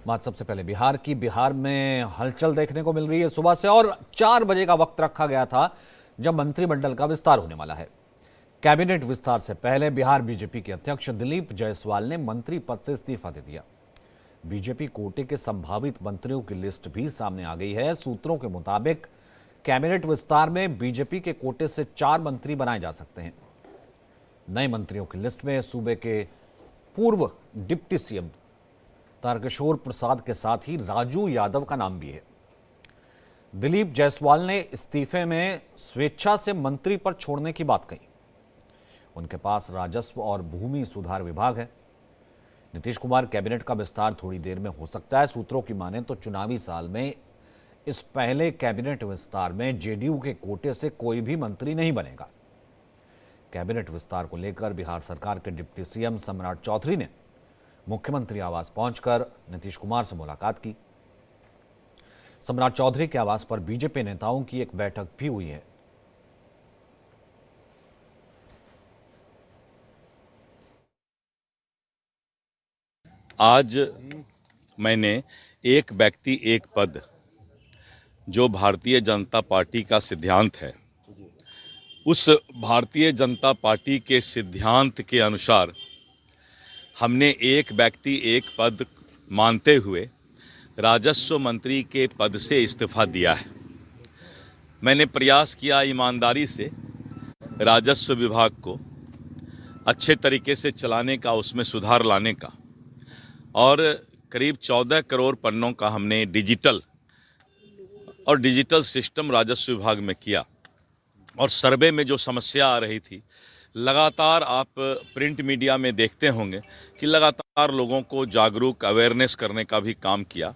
बात सबसे पहले बिहार की। बिहार में हलचल देखने को मिल रही है सुबह से, और 4 बजे का वक्त रखा गया था जब मंत्रिमंडल का विस्तार होने वाला है। कैबिनेट विस्तार से पहले बिहार बीजेपी के अध्यक्ष दिलीप जायसवाल ने मंत्री पद से इस्तीफा दे दिया। बीजेपी कोटे के संभावित मंत्रियों की लिस्ट भी सामने आ गई है। सूत्रों के मुताबिक कैबिनेट विस्तार में बीजेपी के कोटे से 4 मंत्री बनाए जा सकते हैं। नए मंत्रियों की लिस्ट में सूबे के पूर्व डिप्टी सीएम तारकिशोर प्रसाद के साथ ही राजू यादव का नाम भी है। दिलीप जायसवाल ने इस्तीफे में स्वेच्छा से मंत्री पद छोड़ने की बात कही। उनके पास राजस्व और भूमि सुधार विभाग है। नीतीश कुमार कैबिनेट का विस्तार थोड़ी देर में हो सकता है। सूत्रों की माने तो चुनावी साल में इस पहले कैबिनेट विस्तार में जेडीयू के कोटे से कोई भी मंत्री नहीं बनेगा। कैबिनेट विस्तार को लेकर बिहार सरकार के डिप्टी सीएम सम्राट चौधरी ने मुख्यमंत्री आवास पहुंचकर नीतीश कुमार से मुलाकात की। सम्राट चौधरी के आवास पर बीजेपी नेताओं की एक बैठक भी हुई है। आज मैंने एक व्यक्ति एक पद, जो भारतीय जनता पार्टी का सिद्धांत है, उस भारतीय जनता पार्टी के सिद्धांत के अनुसार हमने एक व्यक्ति एक पद मानते हुए राजस्व मंत्री के पद से इस्तीफा दिया है। मैंने प्रयास किया ईमानदारी से राजस्व विभाग को अच्छे तरीके से चलाने का, उसमें सुधार लाने का, और करीब 14 करोड़ पन्नों का हमने डिजिटल सिस्टम राजस्व विभाग में किया। और सर्वे में जो समस्या आ रही थी, लगातार आप प्रिंट मीडिया में देखते होंगे कि लगातार लोगों को जागरूक, अवेयरनेस करने का भी काम किया।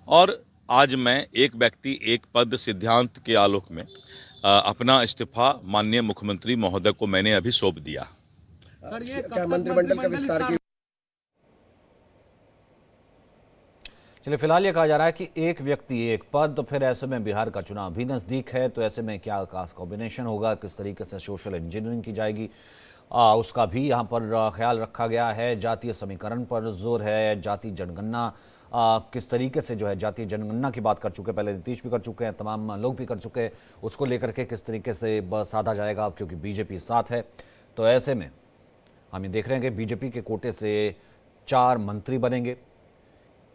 और आज मैं एक व्यक्ति एक पद सिद्धांत के आलोक में अपना इस्तीफा माननीय मुख्यमंत्री महोदय को मैंने अभी सौंप दिया। सर, ये क्या मंत्रिमंडल का विस्तार की? चलिए, फिलहाल ये कहा जा रहा है कि एक व्यक्ति एक पद, तो फिर ऐसे में बिहार का चुनाव भी नज़दीक है, तो ऐसे में क्या खास कॉम्बिनेशन होगा, किस तरीके से सोशल इंजीनियरिंग की जाएगी, उसका भी यहाँ पर ख्याल रखा गया है। जातीय समीकरण पर जोर है, जातीय जनगणना किस तरीके से जो है, जातीय जनगणना की बात कर चुके, पहले नीतीश भी कर चुके हैं, तमाम लोग भी कर चुके हैं, उसको लेकर के किस तरीके से साधा जाएगा, क्योंकि बीजेपी साथ है। तो ऐसे में हम ये देख रहे हैं कि बीजेपी के कोटे से 4 मंत्री बनेंगे,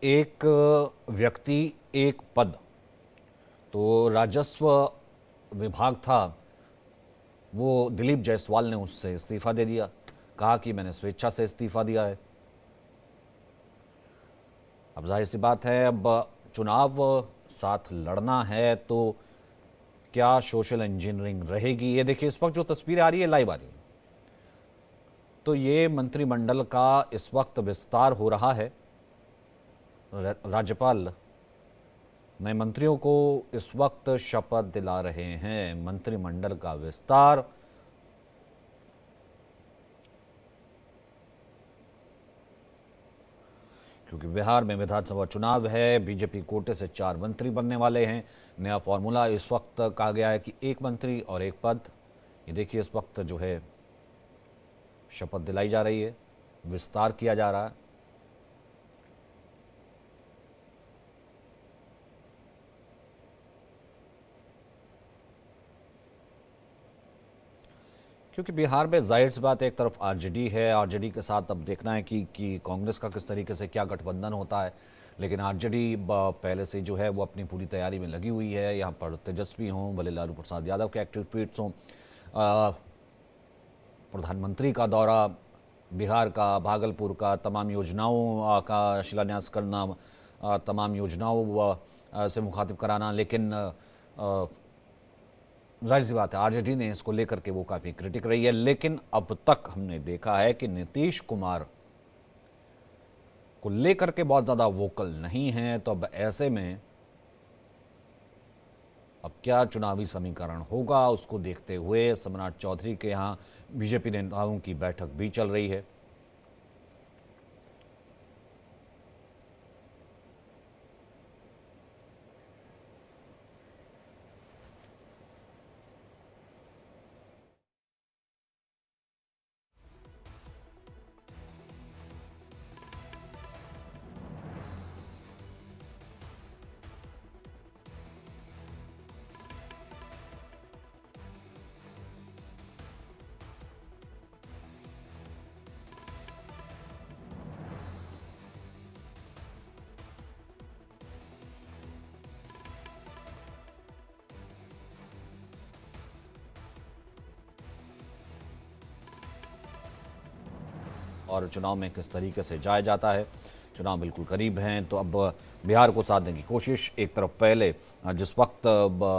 एक व्यक्ति एक पद। तो राजस्व विभाग था, वो दिलीप जायसवाल ने उससे इस्तीफा दे दिया, कहा कि मैंने स्वेच्छा से इस्तीफा दिया है। अब जाहिर सी बात है, अब चुनाव साथ लड़ना है तो क्या सोशल इंजीनियरिंग रहेगी। ये देखिए, इस वक्त जो तस्वीरें आ रही है, लाइव आ रही है, तो ये मंत्रिमंडल का इस वक्त विस्तार हो रहा है। राज्यपाल नए मंत्रियों को इस वक्त शपथ दिला रहे हैं। मंत्रिमंडल का विस्तार, क्योंकि बिहार में विधानसभा चुनाव है, बीजेपी कोटे से 4 मंत्री बनने वाले हैं। नया फॉर्मूला इस वक्त कहा गया है कि एक मंत्री और एक पद। ये देखिए, इस वक्त जो है शपथ दिलाई जा रही है, विस्तार किया जा रहा है। क्योंकि बिहार में जाहिर सी बात है, एक तरफ आरजेडी है, आरजेडी के साथ अब देखना है कि कांग्रेस का किस तरीके से क्या गठबंधन होता है। लेकिन आरजेडी पहले से जो है वो अपनी पूरी तैयारी में लगी हुई है। यहाँ पर तेजस्वी हों, भले लालू प्रसाद यादव के एक्टिव ट्वीट्स हों, प्रधानमंत्री का दौरा बिहार का, भागलपुर का, तमाम योजनाओं का शिलान्यास करना, तमाम योजनाओं से मुखातिब कराना। लेकिन जाहिर सी बात है, आरजेडी ने इसको लेकर के वो काफ़ी क्रिटिक रही है। लेकिन अब तक हमने देखा है कि नीतीश कुमार को लेकर के बहुत ज़्यादा वोकल नहीं है। तो अब ऐसे में अब क्या चुनावी समीकरण होगा, उसको देखते हुए सम्राट चौधरी के यहाँ बीजेपी नेताओं की बैठक भी चल रही है। और चुनाव में किस तरीके से जाया जाता है। चुनाव बिल्कुल करीब हैं, तो अब बिहार को साधने की कोशिश। एक तरफ पहले जिस वक्त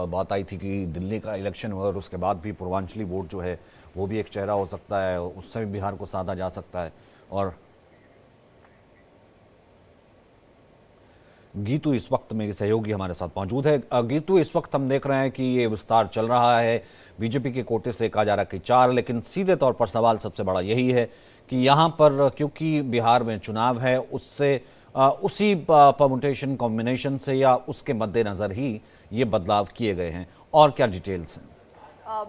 बात आई थी कि दिल्ली का इलेक्शन हुआ और उसके बाद भी पूर्वांचली वोट जो है वो भी एक चेहरा हो सकता है, उससे भी बिहार को साधा जा सकता है। और गीतू इस वक्त मेरी सहयोगी हमारे साथ मौजूद है। गीतू, इस वक्त हम देख रहे हैं कि ये विस्तार चल रहा है, बीजेपी के कोटे से कहा जा रहा है कि 4, लेकिन सीधे तौर पर सवाल सबसे बड़ा यही है कि यहाँ पर क्योंकि बिहार में चुनाव है, उससे उसी परमुटेशन कॉम्बिनेशन से या उसके मद्देनज़र ही ये बदलाव किए गए हैं, और क्या डिटेल्स हैं?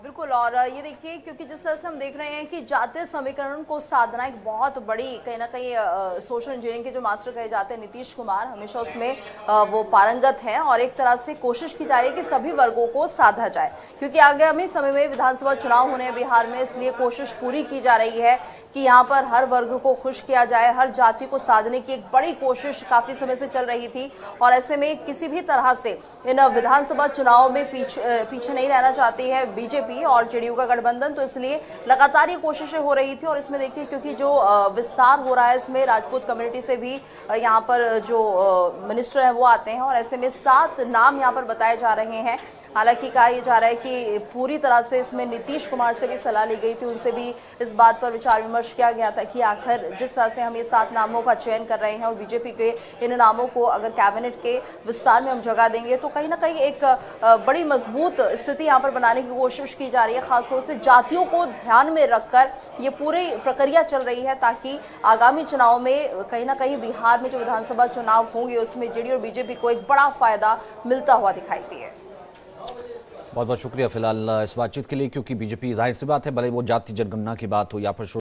बिल्कुल। और ये देखिए, क्योंकि जिस तरह से हम देख रहे हैं कि जातीय समीकरण को साधना एक बहुत बड़ी कहीं ना कहीं सोशल इंजीनियरिंग के जो मास्टर कहे जाते हैं नीतीश कुमार, हमेशा उसमें वो पारंगत हैं और एक तरह से कोशिश की जा रही है कि सभी वर्गों को साधा जाए, क्योंकि आगामी समय में विधानसभा चुनाव होने हैं बिहार में। इसलिए कोशिश पूरी की जा रही है कि यहाँ पर हर वर्ग को खुश किया जाए, हर जाति को साधने की एक बड़ी कोशिश काफ़ी समय से चल रही थी। और ऐसे में किसी भी तरह से इन विधानसभा चुनाव में पीछे नहीं रहना चाहती है बीजेपी और जेडीयू का गठबंधन, तो इसलिए लगातार ये कोशिशें हो रही थी। और इसमें देखिए, क्योंकि जो विस्तार हो रहा है इसमें राजपूत कम्युनिटी से भी यहाँ पर जो मिनिस्टर हैं वो आते हैं, और ऐसे में 7 नाम यहाँ पर बताए जा रहे हैं। हालांकि कहा यह जा रहा है कि पूरी तरह से इसमें नीतीश कुमार से भी सलाह ली गई थी, उनसे भी इस बात पर विचार विमर्श किया गया था कि आखिर जिस तरह से हम ये 7 नामों का चयन कर रहे हैं और बीजेपी के इन नामों को अगर कैबिनेट के विस्तार में हम जगह देंगे तो कहीं ना कहीं एक बड़ी मजबूत स्थिति यहाँ पर बनाने की कोशिश की जा रही है। खासतौर से जातियों को ध्यान में रखकर ये पूरी प्रक्रिया चल रही है, ताकि आगामी चुनाव में कहीं ना कहीं बिहार में जो विधानसभा चुनाव होंगे उसमें जेडीयू और बीजेपी को एक बड़ा फायदा मिलता हुआ दिखाई दिए। बहुत बहुत शुक्रिया फिलहाल इस बातचीत के लिए, क्योंकि बीजेपी जाहिर सी बात है, भले वो जाति जनगणना की बात हो या फिर